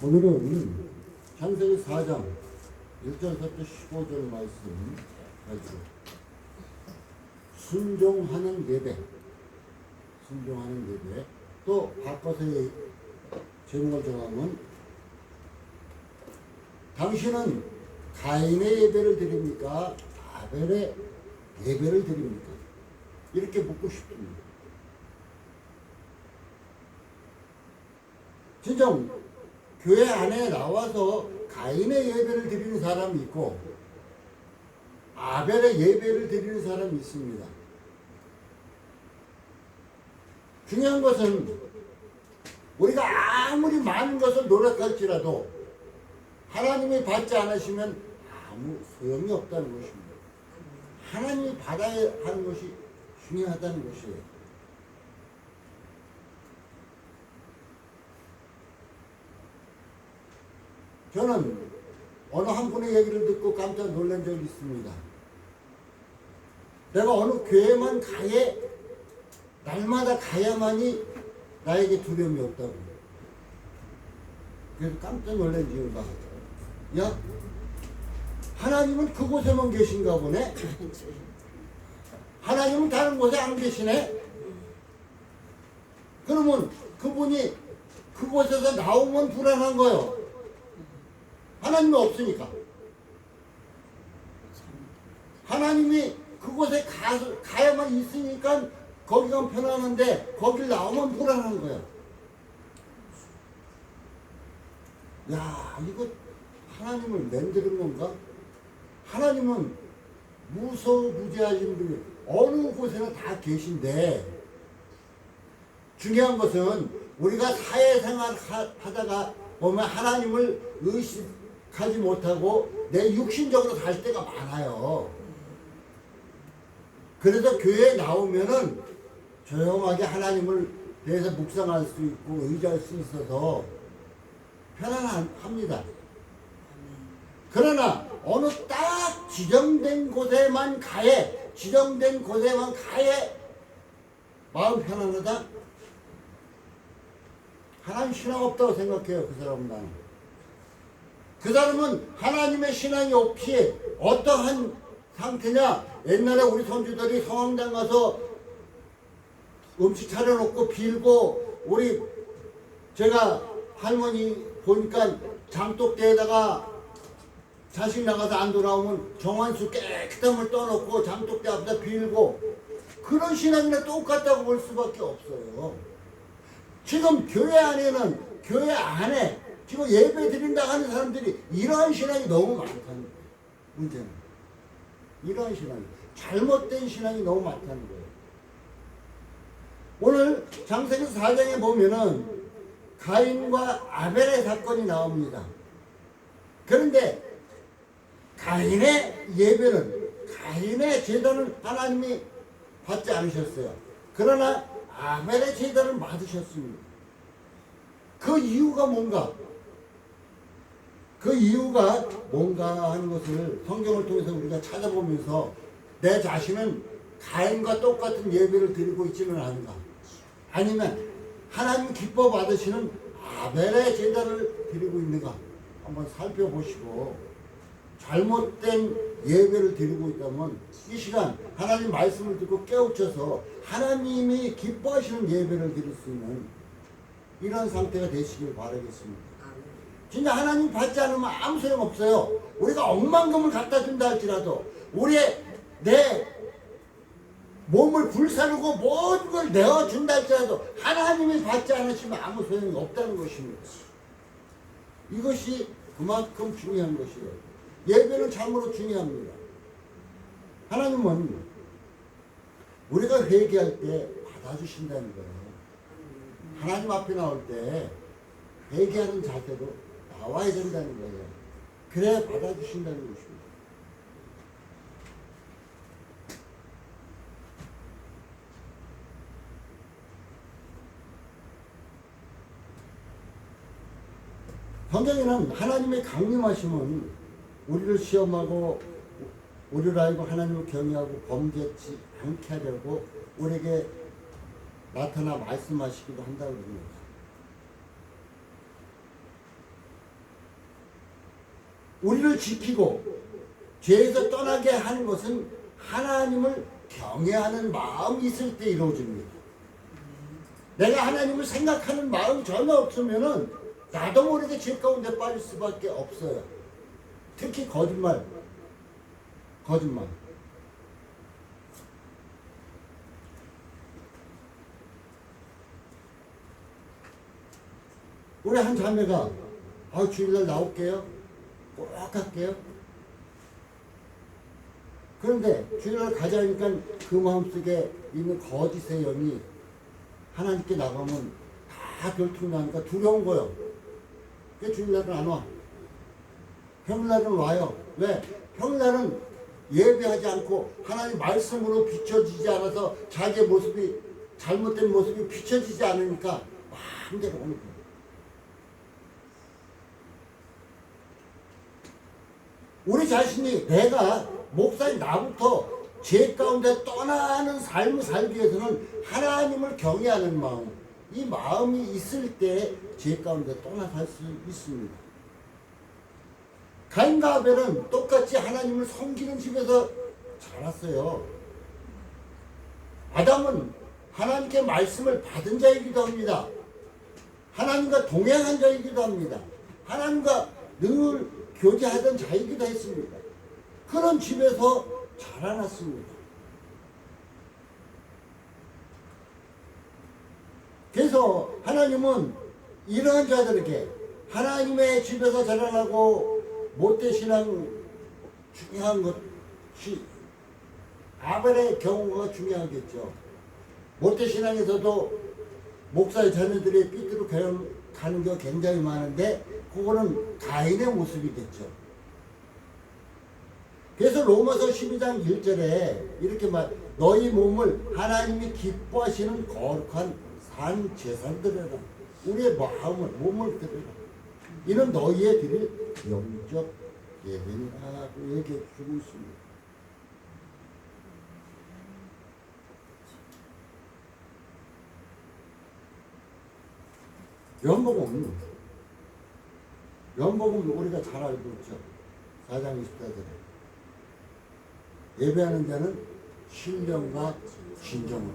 오늘은 창세기 4장 1절부터 15절 말씀 가지고 순종하는 예배, 또 바꿔서 제목을 정하면 당신은 가인의 예배를 드립니까? 아벨의 예배를 드립니까? 이렇게 묻고 싶습니다. 진짜 교회 안에 나와서 가인의 예배를 드리는 사람이 있고 아벨의 예배를 드리는 사람이 있습니다. 중요한 것은 우리가 아무리 많은 것을 노력할지라도 하나님이 받지 않으시면 아무 소용이 없다는 것입니다. 하나님이 받아야 하는 것이 중요하다는 것이에요. 저는 어느 한 분의 얘기를 듣고 깜짝 놀란 적이 있습니다. 내가 어느 교회만 날마다 가야만이 나에게 두려움이 없다고. 그래서 깜짝 놀란 이유가, 야, 하나님은 그곳에만 계신가 보네? 하나님은 다른 곳에 안 계시네? 그러면 그분이 그곳에서 나오면 불안한 거예요. 하나님이 없으니까. 하나님이 그곳에 가야만 있으니까 거기가 편안한데 거길 나오면 불안한 거야. 야, 이거 하나님을 만드는 건가? 하나님은 무소부재하신 분이 어느 곳에나 다 계신데, 중요한 것은 우리가 사회생활 하다가 보면 하나님을 의식하지 못하고 내 육신적으로 살 때가 많아요. 그래서 교회에 나오면은 조용하게 하나님을 대해서 묵상할 수 있고 의지할 수 있어서 편안합니다. 그러나 어느 딱 지정된 곳에만 가해 마음 편안하다? 하나님 신앙 없다고 생각해요. 그 사람은. 나는 그 사람은 하나님의 신앙이 없이 어떠한 상태냐, 옛날에 우리 손주들이 성황당 가서 음식 차려놓고 빌고, 제가 할머니 보니까 장독대에다가 자식 나가서 안 돌아오면 정환수 깨끗한 물 떠놓고 장독대 앞에다 빌고, 그런 신앙이나 똑같다고 볼 수밖에 없어요. 지금 교회 안에 지금 예배 드린다고 하는 사람들이 이러한 신앙이 너무 많다는 거예요. 문제는 이러한 신앙이, 잘못된 신앙이 너무 많다는 거예요. 오늘 창세기 4장에 보면은 가인과 아벨의 사건이 나옵니다. 그런데 가인의 제단은 하나님이 받지 않으셨어요. 그러나 아벨의 제단을 받으셨습니다. 그 이유가 뭔가 하는 것을 성경을 통해서 우리가 찾아보면서 내 자신은 가인과 똑같은 예배를 드리고 있지는 않은가, 아니면 하나님 기뻐 받으시는 아벨의 제단을 드리고 있는가 한번 살펴보시고, 잘못된 예배를 드리고 있다면 이 시간 하나님 말씀을 듣고 깨우쳐서 하나님이 기뻐하시는 예배를 드릴 수 있는 이런 상태가 되시길 바라겠습니다. 진짜 하나님 받지 않으면 아무 소용 없어요. 우리가 억만금을 갖다 준다 할지라도, 내 몸을 불사르고 모든 걸 내어준다 할지라도 하나님이 받지 않으시면 아무 소용이 없다는 것입니다. 이것이 그만큼 중요한 것이에요. 예배는 참으로 중요합니다. 하나님은 우리가 회개할 때 받아주신다는 거예요. 하나님 앞에 나올 때 회개하는 자세로 나와야 된다는 거예요. 그래야 받아주신다는 것입니다. 성경에는 하나님의 강림하심은 우리를 시험하고 우리를 알고 하나님을 경외하고 범죄치 않게 하려고 우리에게 나타나 말씀하시기도 한다고 합니다. 우리를 지키고 죄에서 떠나게 하는 것은 하나님을 경외하는 마음이 있을 때 이루어집니다. 내가 하나님을 생각하는 마음이 전혀 없으면은 나도 모르게 죄 가운데 빠질 수밖에 없어요. 특히 거짓말. 우리 한 자매가 주일날 나올게요. 꼭 갈게요. 그런데 주일날 가자니까 그 마음속에 있는 거짓의 영이 하나님께 나가면 다 결통나니까 두려운 거예요. 그 주일날은 안 와. 평일날은 와요. 왜? 평일날은 예배하지 않고 하나님 말씀으로 비춰지지 않아서 자기의 모습이 잘못된 모습이 비춰지지 않으니까 마음대로 오는 거예요. 우리 자신이 내가 목사인 나부터 죄 가운데 떠나는 삶을 살기 위해서는 하나님을 경외하는 마음, 이 마음이 있을 때 죄 가운데 떠나 살 수 있습니다. 가인과 아벨은 똑같이 하나님을 섬기는 집에서 자랐어요. 아담은 하나님께 말씀을 받은 자이기도 합니다. 하나님과 동행한 자이기도 합니다. 하나님과 늘 교제하던 자이기도 했습니다. 그런 집에서 자라났습니다. 그래서 하나님은 이러한 자들에게 하나님의 집에서 자라나고 못되신앙 중요한 것이 아벨의 경우가 중요하겠죠. 못되신앙에서도 목사의 자녀들이 삐뚤어 가는 게 굉장히 많은데 그거는 가인의 모습이겠죠. 그래서 로마서 12장 1절에 이렇게 너희 몸을 하나님이 기뻐하시는 거룩한 산 제사드려라. 우리의 마음을 몸을 드려라. 이는 너희의 드릴 영적 예배니라고 얘기해 주고 있습니다. 연복음 우리가 잘 알고 있죠. 4장 20절에 예배하는 자는 신령과 진정으로,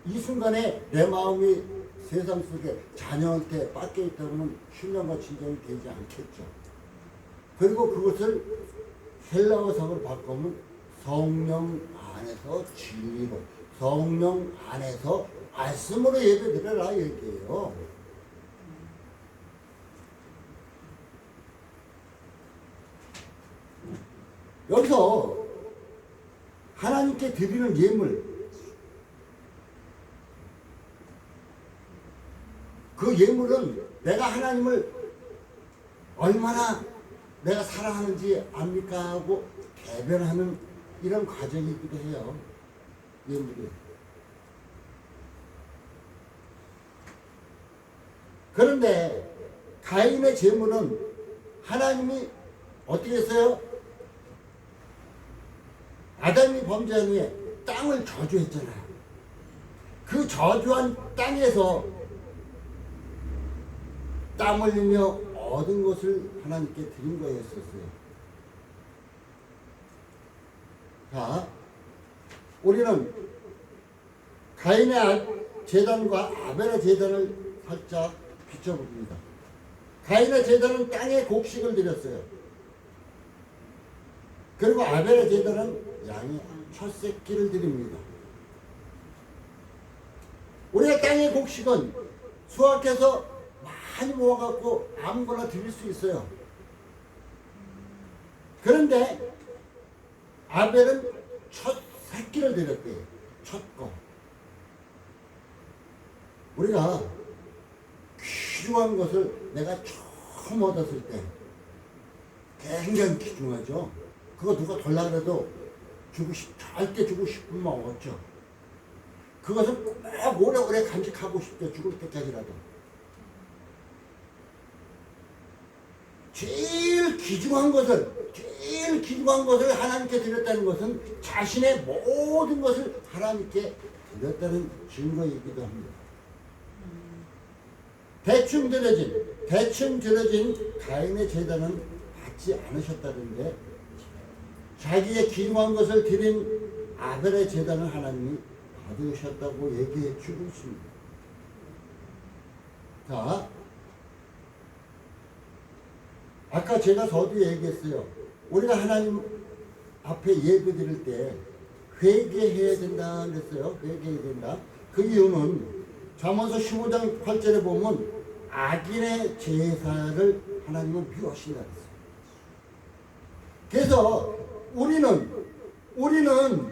이 순간에 내 마음이 세상 속에 자녀한테 뺏겨 있다면 신령과 진정이 되지 않겠죠. 그리고 그것을 헬라어상으로 바꾸면 성령 안에서 진리로, 성령 안에서 말씀으로 예배드려라 얘기해요. 여기서 하나님께 드리는 예물, 그 예물은 내가 하나님을 얼마나 내가 사랑하는지 압니까 하고 대변하는 이런 과정이기도 해요. 예물이. 그런데 가인의 제물은 하나님이 어떻게 했어요? 아담이 범죄한 후에 땅을 저주했잖아요. 그 저주한 땅에서 땀 흘리며 얻은 것을 하나님께 드린 거였었어요. 자, 우리는 가인의 제단과 아벨의 제단을 살짝 비춰봅니다. 가인의 제단은 땅에 곡식을 드렸어요. 그리고 아벨의 제단은 양의 첫 새끼를 드립니다. 우리가 땅의 곡식은 수확해서 많이 모아갖고 아무거나 드릴 수 있어요. 그런데 아벨은 첫 새끼를 드렸대요. 첫 거. 우리가 귀중한 것을 내가 처음 얻었을 때 굉장히 귀중하죠. 그거 누가 돌라 그래도 절대 주고 싶은 마음 없죠. 그것을 꼭 오래오래 간직하고 싶죠. 죽을 때까지라도. 제일 귀중한 것을 하나님께 드렸다는 것은 자신의 모든 것을 하나님께 드렸다는 증거이기도 합니다. 대충 드려진 가인의 제단은 받지 않으셨다는데 자기의 귀중한 것을 드린 아벨의 제단을 하나님이 받으셨다고 얘기해 주고 있습니다. 자, 아까 제가 서두에 얘기했어요. 우리가 하나님 앞에 예배 드릴 때 회개해야 된다 그랬어요. 회개해야 된다. 그 이유는 잠언서 15장 8절에 보면 악인의 제사를 하나님은 미워하신다 그랬어요. 그래서 우리는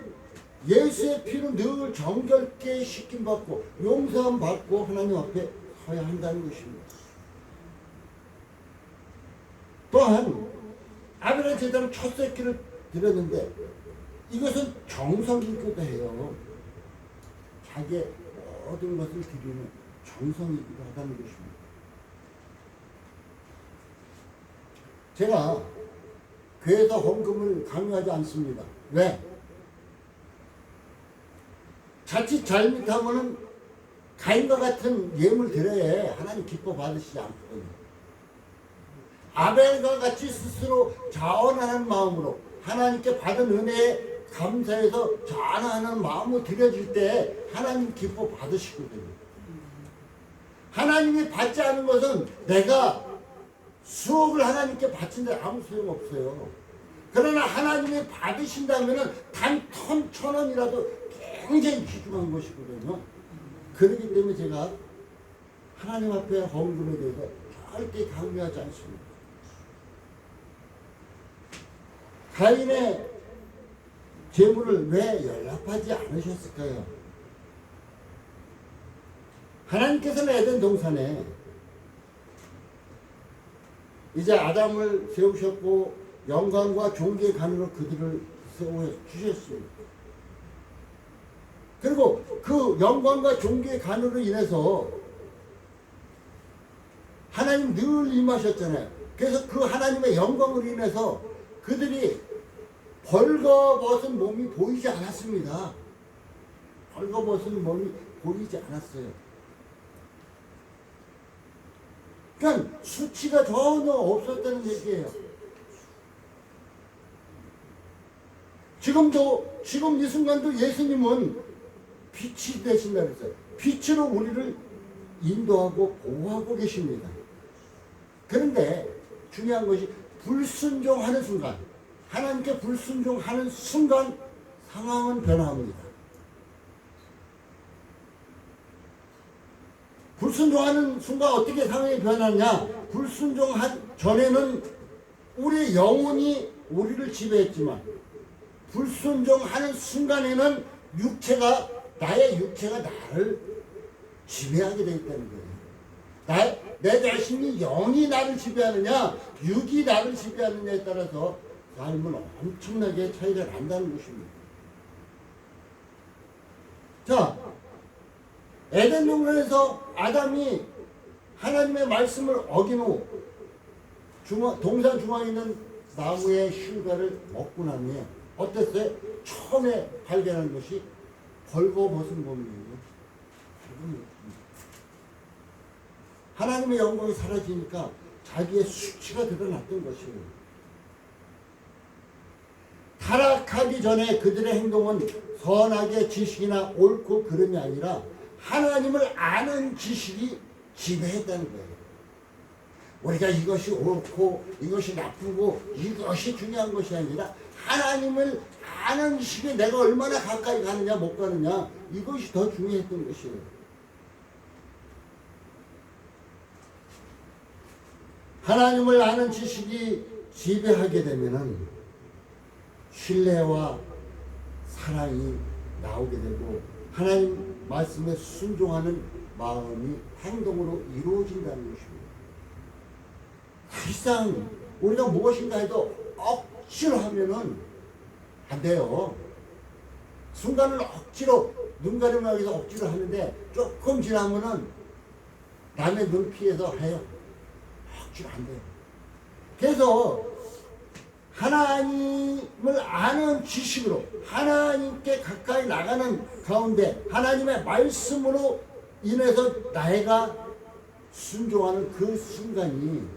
예수의 피로 늘 정결케 씻김받고 용서함 받고 하나님 앞에 서야 한다는 것입니다. 또한 아벨의 제단은 첫 새끼를 드렸는데 이것은 정성이기도 해요. 자기의 모든 것을 드리는 정성이기도 하다는 것입니다. 제가 교회에서 헌금을 강요하지 않습니다. 왜? 자칫 잘못하면은 가인과 같은 예물 드려야 하나님 기뻐 받으시지 않거든요. 아벨과 같이 스스로 자원하는 마음으로 하나님께 받은 은혜에 감사해서 자원하는 마음으로 드려질 때 하나님 기뻐 받으시거든요. 하나님이 받지 않은 것은 내가 수억을 하나님께 바친데 아무 소용없어요. 그러나 하나님이 받으신다면 단 1,000원이라도 굉장히 귀중한 것이거든요. 그렇기 때문에 제가 하나님 앞에 헌금에 대해서 절대 강요하지 않습니다. 가인의 재물을 왜 연락하지 않으셨을까요? 하나님께서는 에덴 동산에 이제 아담을 세우셨고 영광과 존귀의 관으로 그들을 세워주셨습니다. 그리고 그 영광과 존귀의 관으로 인해서 하나님 늘 임하셨잖아요. 그래서 그 하나님의 영광으로 인해서 그들이 벌거벗은 몸이 보이지 않았습니다. 벌거벗은 몸이 보이지 않았어요. 그러니까 수치가 전혀 없었다는 얘기예요. 지금 이 순간도 예수님은 빛이 되신다 그랬어요. 빛으로 우리를 인도하고 보호하고 계십니다. 그런데 중요한 것이 불순종하는 순간, 하나님께 불순종하는 순간 상황은 변화합니다. 불순종하는 순간 어떻게 상황이 변하냐? 불순종한 전에는 우리 영혼이 우리를 지배했지만 불순종하는 순간에는 나의 육체가 나를 지배하게 되어 있다는 거예요. 내 자신이 영이 나를 지배하느냐 육이 나를 지배하느냐에 따라서 삶은 엄청나게 차이가 난다는 것입니다. 자, 에덴 동산에서 아담이 하나님의 말씀을 어긴 후 동산 중앙에 있는 나무의 실과를 먹고 난 후에 어땠어요? 처음에 발견한 것이 벌거벗은 몸이에요. 하나님의 영광이 사라지니까 자기의 수치가 드러났던 것이에요. 타락하기 전에 그들의 행동은 선악의 지식이나 옳고 그름이 아니라 하나님을 아는 지식이 지배했다는 거예요. 우리가 이것이 옳고 이것이 나쁘고 이것이 중요한 것이 아니라 하나님을 아는 지식에 내가 얼마나 가까이 가느냐 못 가느냐 이것이 더 중요했던 것이에요. 하나님을 아는 지식이 지배하게 되면은 신뢰와 사랑이 나오게 되고 하나님 말씀에 순종하는 마음이 행동으로 이루어진다는 것입니다. 사실상 우리가 무엇인가 해도 억지로 하면은 안 돼요. 순간을 억지로 눈 가리기 위해서 억지로 하는데 조금 지나면은 남의 눈 피해서 해요. 억지로 안 돼요. 그래서 하나님을 아는 지식으로 하나님께 가까이 나가는 가운데 하나님의 말씀으로 인해서 내가 순종하는 그 순간이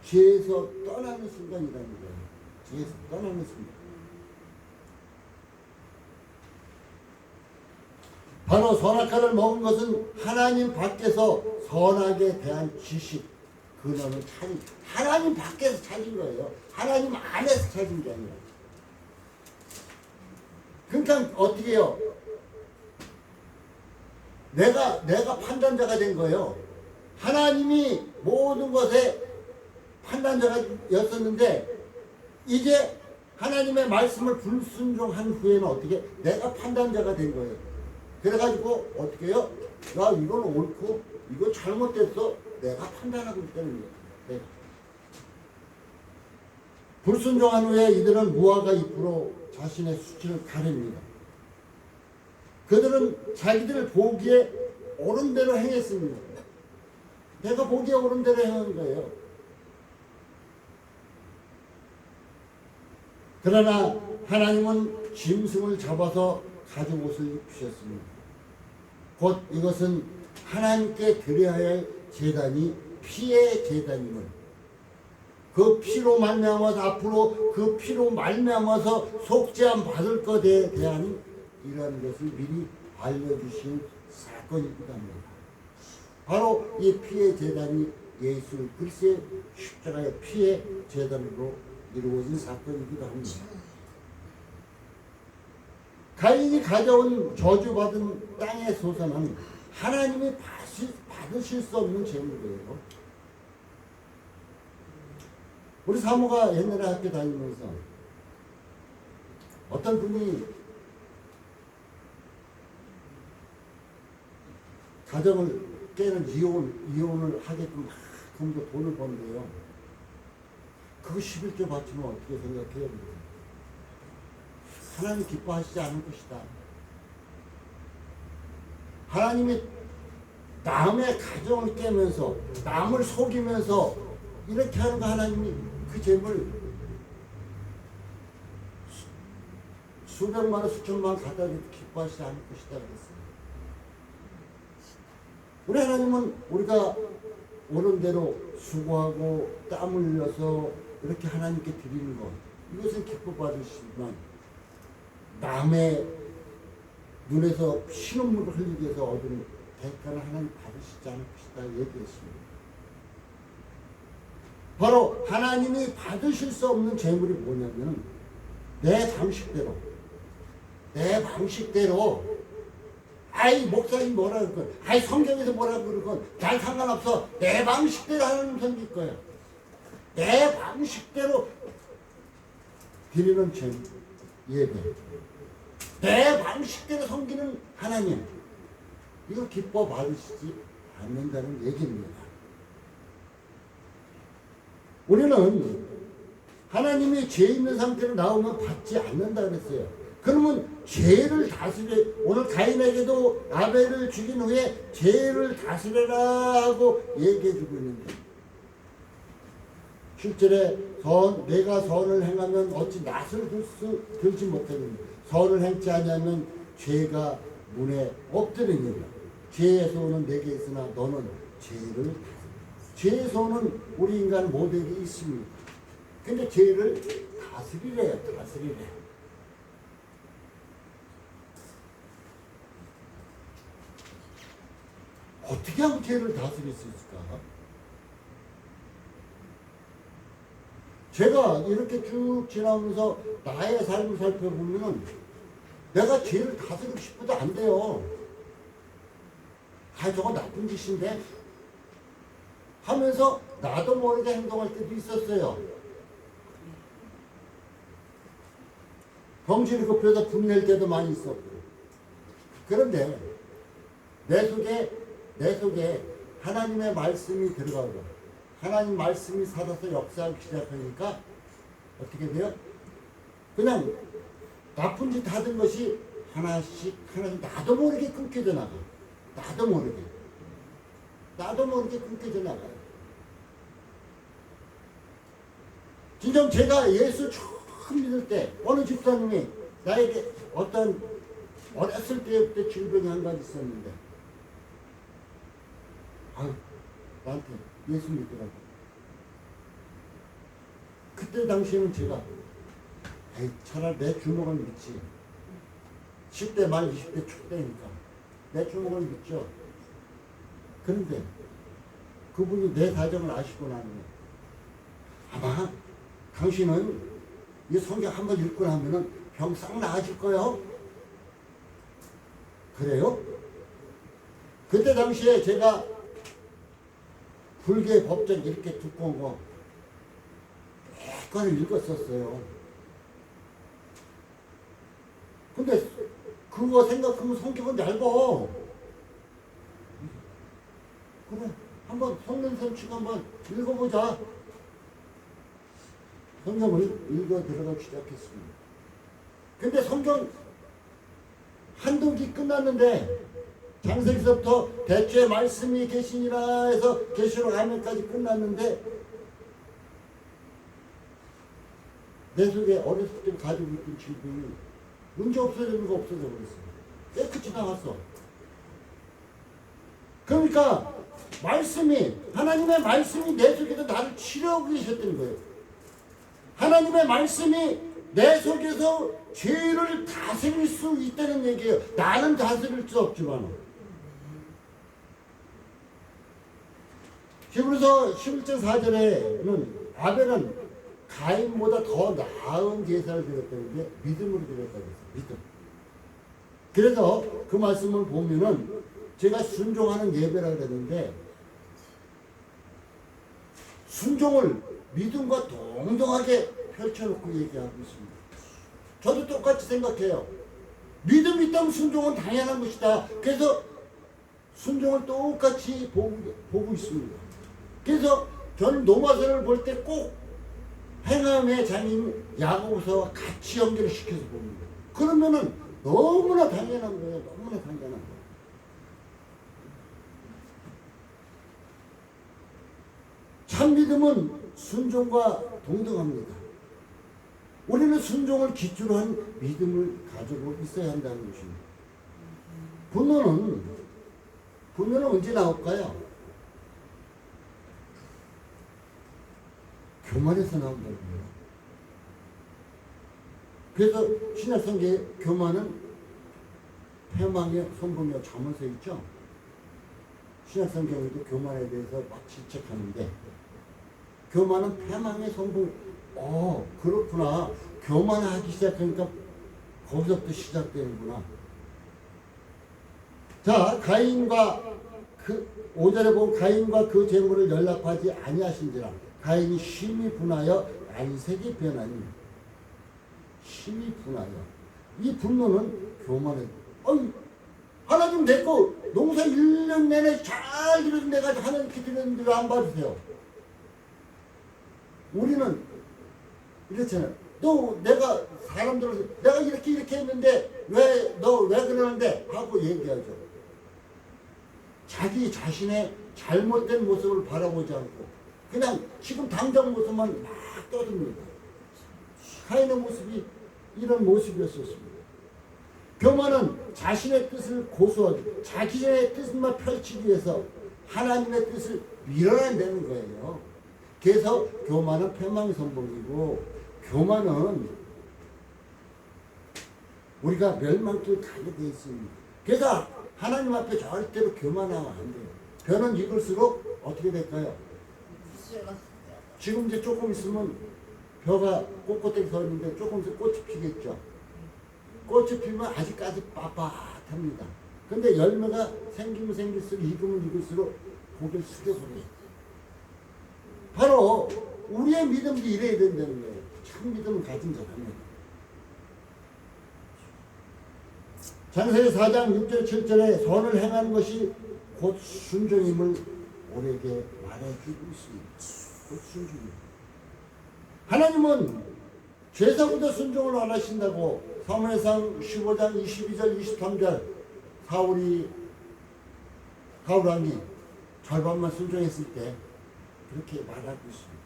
죄에서 떠나는 순간이라는 거예요. 죄에서 떠나는 순간. 바로 선악과를 먹은 것은 하나님 밖에서 선악에 대한 지식, 근원을 찾은, 하나님 밖에서 찾은 거예요. 하나님 안에서 찾은 게 아니라. 그러니까 어떻게 해요? 내가 판단자가 된 거예요. 하나님이 모든 것에 판단자였었는데 이제 하나님의 말씀을 불순종한 후에는 어떻게? 내가 판단자가 된 거예요. 그래가지고 어떻게 해요? 야, 이건 옳고 이거 잘못됐어. 내가 판단하고 있다는 거예요. 네. 불순종한 후에 이들은 무화과 잎으로 자신의 수치를 가립니다. 그들은 자기들 보기에 옳은 대로 행했습니다. 내가 보기에 옳은 대로 행한 거예요. 그러나 하나님은 짐승을 잡아서 가죽 옷을 입히셨습니다. 곧 이것은 하나님께 드려야 할 제단이 피의 제단임을, 그 피로 말미암아서 앞으로 그 피로 말미암아서 속죄함 받을 것에 대한 이러한 것을 미리 알려주신 사건이기도 합니다. 바로 이 피의 제단이 예수 그리스도의 십자가의 피의 제단으로 이루어진 사건이기도 합니다. 가인이 가져온 저주받은 땅의 소산은 하나님이 받으실 수 없는 재물이에요. 우리 사모가 옛날에 학교 다니면서 어떤 분이 가정을 깨는 이혼을 하게끔 금도 돈을 번대요. 그거 11조 바치면 어떻게 생각해요? 하나님 기뻐하시지 않을 것이다. 하나님이 남의 가정을 깨면서 남을 속이면서 이렇게 하는 거 하나님이 그 재물 수백만 원 수천만 원 갖다 줘도 기뻐하시지 않을 것이다 그랬어요. 우리 하나님은 우리가 옳은 대로 수고하고 땀 흘려서 이렇게 하나님께 드리는 것, 이것은 기뻐 받으시지만 남의 눈에서 피눈물을 흘리기 위해서 얻은 대가는 하나님 받으시지 않을 것이다 얘기했습니다. 바로 하나님이 받으실 수 없는 재물이 뭐냐면 내 방식대로 아이 목사님 뭐라 그러건 아이 성경에서 뭐라 그러건 난 상관없어. 내 방식대로 하나님 섬길 거야. 내 방식대로 드리는 예배, 내 방식대로 섬기는 하나님, 이거 기뻐 받으시지 않는다는 얘기입니다. 우리는 하나님이 죄 있는 상태로 나오면 받지 않는다 그랬어요. 그러면 죄를 다스려, 오늘 가인에게도 아벨을 죽인 후에 죄를 다스려라 하고 얘기해주고 있는데 7절에 내가 선을 행하면 어찌 낯을 들지 못하느냐. 선을 행치 아니하면 죄가 문에 엎드리니라. 죄의 소원은 내게 있으나 너는 죄를 죄의 소원은 우리 인간 모두에게 있습니다. 근데 죄를 다스리래요. 다스리래. 어떻게 하면 죄를 다스릴 수 있을까? 제가 이렇게 쭉 지나면서 나의 삶을 살펴보면 내가 죄를 다스리고 싶어도 안 돼요. 아, 저거 나쁜 짓인데? 하면서 나도 모르게 행동할 때도 있었어요. 정신이 급해서 분낼 때도 많이 있었고. 그런데 내 속에 하나님의 말씀이 들어가고 하나님 말씀이 살아서 역사하기 시작하니까 어떻게 돼요? 그냥 나쁜 짓 하던 것이 하나씩 나도 모르게 끊겨져 나가. 나도 모르게 끊겨져 나가요. 진정 제가 예수 처음 믿을 때 어느 집사님이 나에게 어떤 어렸을 때부터 질병이 한 가지 있었는데 나한테 예수 믿으라고. 그때 당시에는 제가 에이, 차라리 내 주먹을 믿지. 10대 말 20대 초대니까 내 주먹을 믿죠. 그런데 그분이 내 사정을 아시고 나면 아마 당신은 이 성경 한번 읽고 나면은 병 싹 나아질 거예요. 그래요? 그때 당시에 제가 불교의 법전 이렇게 두꺼운 거 몇 권을 읽었었어요. 근데 그거 생각하면 성격은 얇아. 그래, 한번 성령선치고 한번 읽어보자. 성경을 읽어 들어가기 시작했습니다. 근데 성경 한두 기 끝났는데 장세기서부터 대초에 말씀이 계시니라 해서 계시록 아멘까지 끝났는데 내 속에 어렸을 때 가지고 있던 질병이 문제 없어지는 거 없어져 버렸어요. 깨끗이 나갔어. 그러니까 말씀이 하나님의 말씀이 내 속에서 나를 치료하고 계셨던 거예요. 하나님의 말씀이 내 속에서 죄를 다스릴 수 있다는 얘기예요. 나는 다스릴 수 없지만. 히브리서 11장 4절에는 아벨은 가인보다 더 나은 제사를 드렸다는 게 믿음으로 드렸다고 했어요. 믿음. 그래서 그 말씀을 보면은 제가 순종하는 예배라 그랬는데 순종을 믿음과 동등하게 펼쳐놓고 얘기하고 있습니다. 저도 똑같이 생각해요. 믿음이 있다면 순종은 당연한 것이다. 그래서 순종을 똑같이 보고 있습니다. 그래서 저는 노마서를 볼 때 꼭 행함의 장인 야고보서와 같이 연결을 시켜서 봅니다. 그러면은 너무나 당연한 거예요. 너무나 당연한 거예요. 참 믿음은 순종과 동등합니다. 우리는 순종을 기초로 한 믿음을 가지고 있어야 한다는 것입니다. 분노는 언제 나올까요? 교만에서 나온다고요. 그래서 신약성경에 교만은 패망의 선봉이라고 잠언서 있죠. 신약성경에도 교만에 대해서 막 질책하는데 교만은 패망의 선봉. 그렇구나. 교만하기 시작하니까 거기서부터 시작되는구나. 자, 가인과 그 5절에 보면 가인과 그 재물을 연락하지 아니하신지라 가인이 심히 분하여 안색이 변하니 심히 분하여 이 분노는 교만에 하나님 내 거 농사 1년 내내 잘 이루는 내가 하나님께 드렸는데 왜 안 받으세요? 우리는 이렇잖아요. 내가 사람들을 내가 이렇게 했는데 너 왜 그러는데 하고 얘기하죠. 자기 자신의 잘못된 모습을 바라보지 않고 그냥 지금 당장 모습만 막 떠듭니다. 가인의 모습이 이런 모습이었었습니다. 교만은 자신의 뜻을 고수하기, 자기의 뜻만 펼치기 위해서 하나님의 뜻을 밀어내는 거예요. 그래서 교만은 패망의 선봉이고 교만은 우리가 멸망길 가게 되어 있습니다. 그래서 하나님 앞에 절대로 교만하면 안 돼요. 벼는 익을수록 어떻게 될까요? 지금 이제 조금 있으면 벼가 꼿꼿하게 서 있는데 조금 있으면 꽃이 피겠죠. 꽃이 피면 아직까지 빳빳합니다. 근데 열매가 생기면 생길수록 익으면 익을수록 고개를 숙여버려요. 바로 우리의 믿음도 이래야 된다는 거예요. 참 믿음을 가진 자랍니다. 장세기 4장 6절 7절에 선을 행하는 것이 곧 순종임을 우리에게 말해주고 있습니다. 곧 순종입니다. 하나님은 죄사보다 순종을 안 하신다고 사무엘상 15장 22절 23절 가울 왕이 절반만 순종했을 때 그렇게 말하고 있습니다.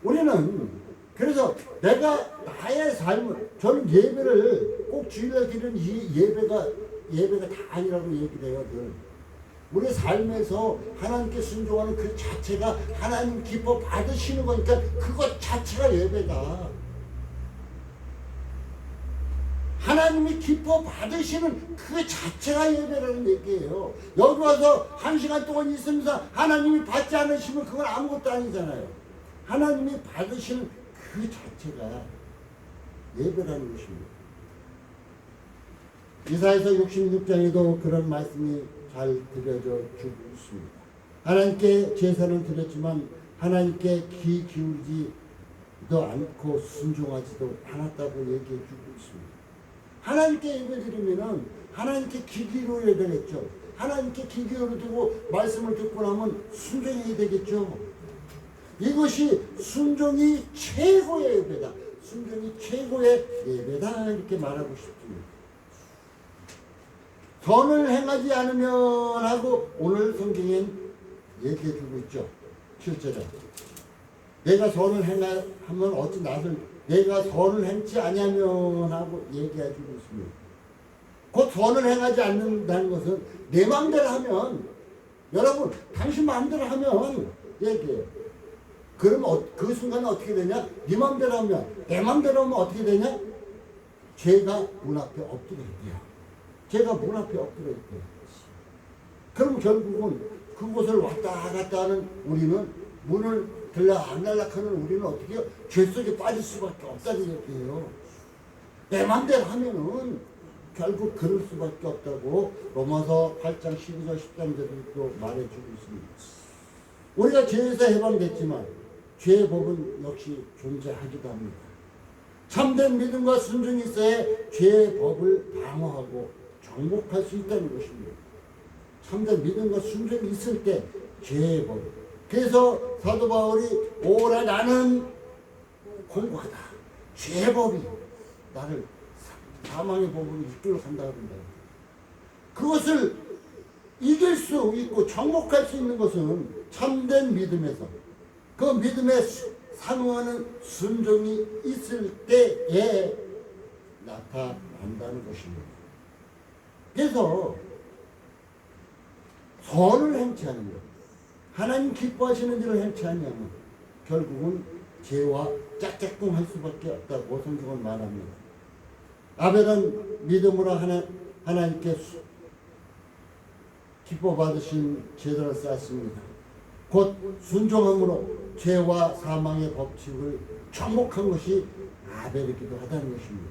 우리는 그래서 내가 나의 삶을 저는 예배를 꼭 주일날 드리는 이 예배가 다 아니라고 얘기를 해요. 우리 삶에서 하나님께 순종하는 그 자체가 하나님 기뻐 받으시는 거니까 그것 자체가 예배다. 하나님이 기뻐 받으시는 그 자체가 예배라는 얘기예요. 여기 와서 1시간 동안 있으면서 하나님이 받지 않으시면 그건 아무것도 아니잖아요. 하나님이 받으시는 그 자체가 예배라는 것입니다. 이사야서 66장에도 그런 말씀이 잘 드려져 주고 있습니다. 하나님께 제사를 드렸지만 하나님께 귀 기울지도 않고 순종하지도 않았다고 얘기해 주고 있습니다. 하나님께 예배 드리면은 하나님께 귀 기울여야 되겠죠. 하나님께 귀 기울이고 말씀을 듣고 나면 순종해야 되겠죠. 이것이 순종이 최고의 예배다. 순종이 최고의 예배다. 이렇게 말하고 싶습니다. 선을 행하지 않으면 하고 오늘 성경엔 얘기해 주고 있죠. 7절에 내가 선을 행하면 어찌 나를 내가 선을 행치 아니하면 하고 얘기해 주고 있습니다. 곧 선을 행하지 않는다는 것은 내 마음대로 하면 여러분 당신 마음대로 하면 얘기해요. 그러면 그 순간에 어떻게 되냐? 네 마음대로 하면 내 마음대로 하면 어떻게 되냐? 죄가 문 앞에 엎드려 있대요. 죄가 문 앞에 엎드려 있대요. 그럼 결국은 그곳을 왔다 갔다 하는 우리는 문을 들락날락하는 우리는 어떻게 해요? 죄 속에 빠질 수밖에 없다는 얘기예요. 내 맘대로 하면은 결국 그럴 수밖에 없다고 로마서 8장 12절 13절도 말해주고 있습니다. 우리가 죄에서 해방됐지만 죄의 법은 역시 존재하기도 합니다. 참된 믿음과 순종이 있어야 죄의 법을 방어하고 정복할 수 있다는 것입니다. 참된 믿음과 순종이 있을 때 죄의 법. 그래서 사도 바울이 오라 나는 공고하다. 죄의 법이 나를 사망의 법으로 이끌어 간다 그런다. 그것을 이길 수 있고 정복할 수 있는 것은 참된 믿음에서 그 믿음에 상응하는 순종이 있을 때에 나타난다는 것입니다. 그래서 선을 행치 않으면 하나님 기뻐하시는 일을 행치 않으면 결국은 죄와 짝짝꿍할 수밖에 없다고 성경은 말합니다. 아벨은 믿음으로 하나님께 기뻐 받으신 제도를 쌓았습니다. 곧 순종함으로 죄와 사망의 법칙을 정복한 것이 아벨이기도 하다는 것입니다.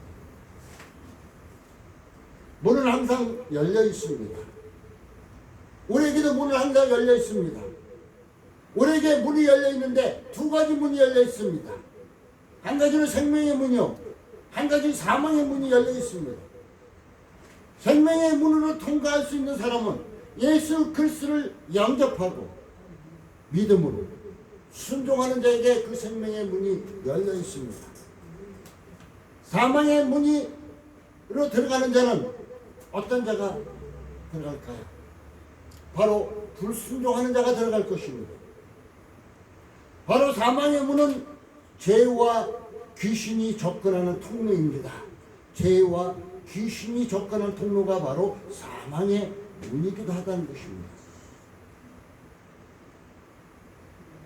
문은 항상 열려 있습니다. 우리에게도 문은 항상 열려 있습니다. 우리에게 문이 열려 있는데 두 가지 문이 열려 있습니다. 한 가지는 생명의 문이요, 한 가지는 사망의 문이 열려 있습니다. 생명의 문으로 통과할 수 있는 사람은 예수 그리스도를 영접하고 믿음으로 순종하는 자에게 그 생명의 문이 열려 있습니다. 사망의 문으로 들어가는 자는 어떤 자가 들어갈까요? 바로 불순종하는 자가 들어갈 것입니다. 바로 사망의 문은 죄와 귀신이 접근하는 통로입니다. 죄와 귀신이 접근하는 통로가 바로 사망의 문이기도 하다는 것입니다.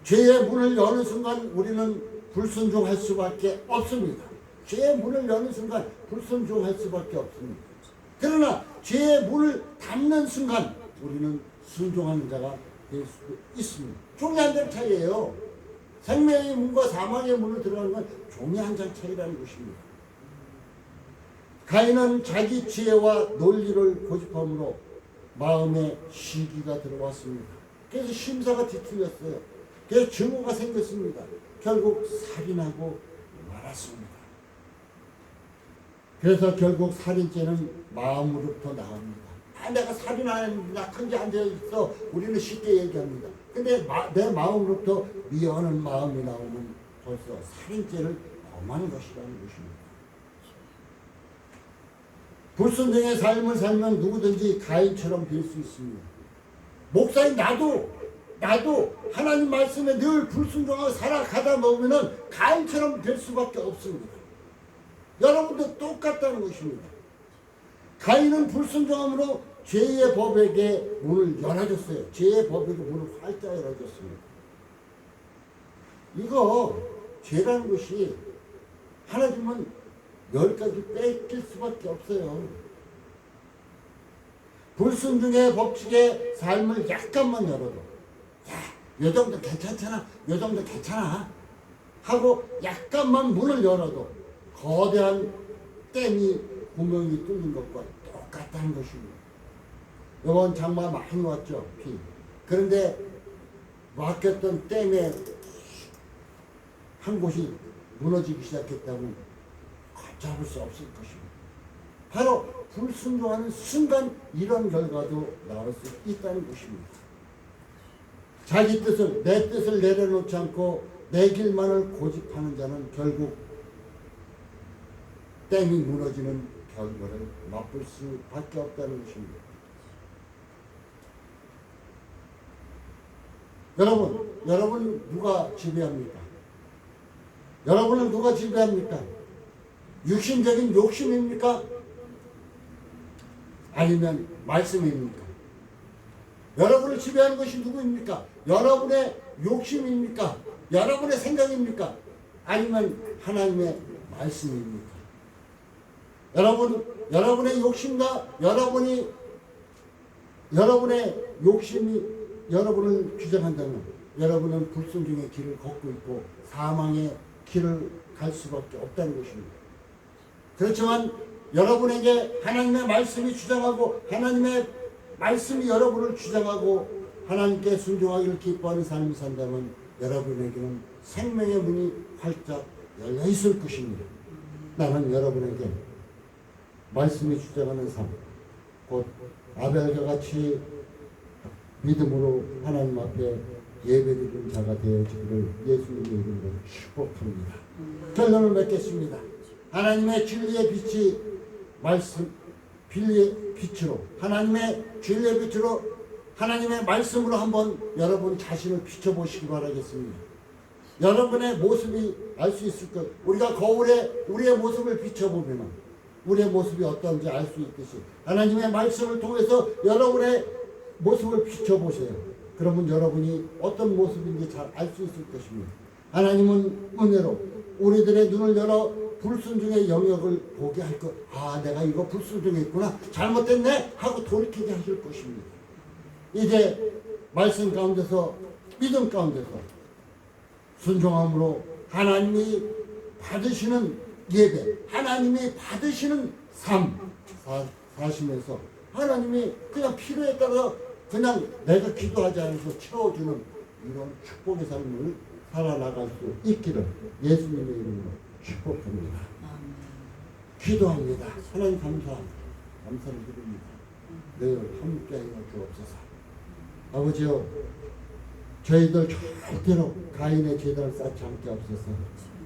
죄의 문을 여는 순간 우리는 불순종할 수밖에 없습니다. 죄의 문을 여는 순간 불순종할 수밖에 없습니다. 그러나 죄의 문을 닫는 순간 우리는 순종하는 자가 될 수 있습니다. 종이 한 장 차이예요. 생명의 문과 사망의 문을 들어가는 건 종이 한 장 차이라는 것입니다. 가인은 자기 지혜와 논리를 고집함으로 마음에 시기가 들어왔습니다. 그래서 심사가 뒤틀렸어요. 그래서 증오가 생겼습니다. 결국 살인하고 말았습니다. 그래서 결국 살인죄는 마음으로부터 나옵니다. 내가 살인한 약한 게 안 되어 있어. 우리는 쉽게 얘기합니다. 근데 내 마음으로부터 미워하는 마음이 나오면 벌써 살인죄를 범하는 것이라는 것입니다. 불순종의 삶을 살면 누구든지 가인처럼 될 수 있습니다. 목사님 나도 하나님 말씀에 늘 불순종하고 살아가다 보면은 가인처럼 될 수밖에 없습니다. 여러분도 똑같다는 것입니다. 가인은 불순종함으로 죄의 법에게 문을 열어줬어요. 죄의 법에게 문을 활짝 열어줬습니다. 이거 죄라는 것이 하나 주면 10가지 뺏길 수밖에 없어요. 불순종의 법칙의 삶을 약간만 열어도 요 정도 괜찮잖아, 요 정도 괜찮아 하고 약간만 문을 열어도 거대한 댐이 구멍이 뚫린 것과 똑같다는 것입니다. 이번 장마 많이 왔죠, 비. 그런데 막혔던 댐에 한 곳이 무너지기 시작했다면 잡을 수 없을 것입니다. 바로 불순종하는 순간 이런 결과도 나올 수 있다는 것입니다. 자기 뜻을, 내 뜻을 내려놓지 않고 내 길만을 고집하는 자는 결국 댐이 무너지는 결과를 맛볼 수밖에 없다는 것입니다. 여러분 누가 지배합니까? 여러분을 누가 지배합니까? 육신적인 욕심입니까? 아니면 말씀입니까? 여러분을 지배하는 것이 누구입니까? 여러분의 욕심입니까? 여러분의 생각입니까? 아니면 하나님의 말씀입니까? 여러분의 욕심과 여러분의 욕심이 여러분을 규정한다면 여러분은 불순종의 길을 걷고 있고 사망의 길을 갈 수밖에 없다는 것입니다. 그렇지만 여러분에게 하나님의 말씀이 주장하고 하나님의 말씀이 여러분을 주장하고 하나님께 순종하기를 기뻐하는 삶을 산다면 여러분에게는 생명의 문이 활짝 열려 있을 것입니다. 나는 여러분에게 말씀이 주장하는 삶, 곧 아벨과 같이 믿음으로 하나님 앞에 예배드리는 자가 되어지기를 예수님의 이름으로 축복합니다. 결론을 맺겠습니다. 하나님의 진리의 빛이 말씀, 빛으로 하나님의 진리의 빛으로 하나님의 말씀으로 한번 여러분 자신을 비춰보시기 바라겠습니다. 여러분의 모습이 알 수 있을 것. 우리가 거울에 우리의 모습을 비춰보면 우리의 모습이 어떤지 알 수 있듯이 하나님의 말씀을 통해서 여러분의 모습을 비춰보세요. 그러면 여러분이 어떤 모습인지 잘 알 수 있을 것입니다. 하나님은 은혜로 우리들의 눈을 열어 불순종의 영역을 보게 할 것. 아, 내가 이거 불순종했구나, 잘못됐네 하고 돌이키게 하실 것입니다. 이제 말씀 가운데서, 믿음 가운데서 순종함으로 하나님이 받으시는 예배, 하나님이 받으시는 삶 사시면서 하나님이 그냥 필요에 따라 그냥 내가 기도하지 않아서 채워주는 이런 축복의 삶을 살아나갈 수 있기를 예수님의 이름으로 축복합니다. 기도합니다. 하나님 감사를 드립니다. 늘 함께하여 주옵소서. 아버지요, 저희들 절대로 가인의 제단을 쌓지 않게 없어서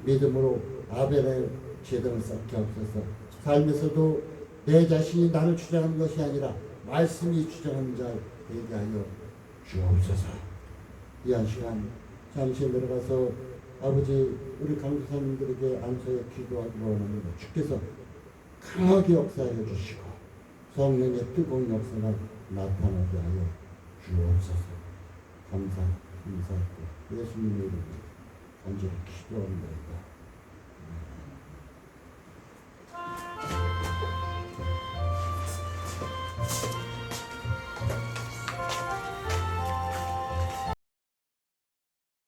믿음으로 아벨의 제단을 쌓게 없어서 삶에서도 내 자신이 나를 주장하는 것이 아니라 말씀이 주장하는 자 되게 하여 주옵소서. 이 한 시간 잠시 내려가서 아버지 우리 강도사님들에게 안서에 기도하기로 원합니다. 주께서 강하게 역사하여 주시고 성령의 뜨거운 역사가 나타나게 하여 주옵소서. 감사합니다. 예수님의 이름으로 간절히 기도합니다.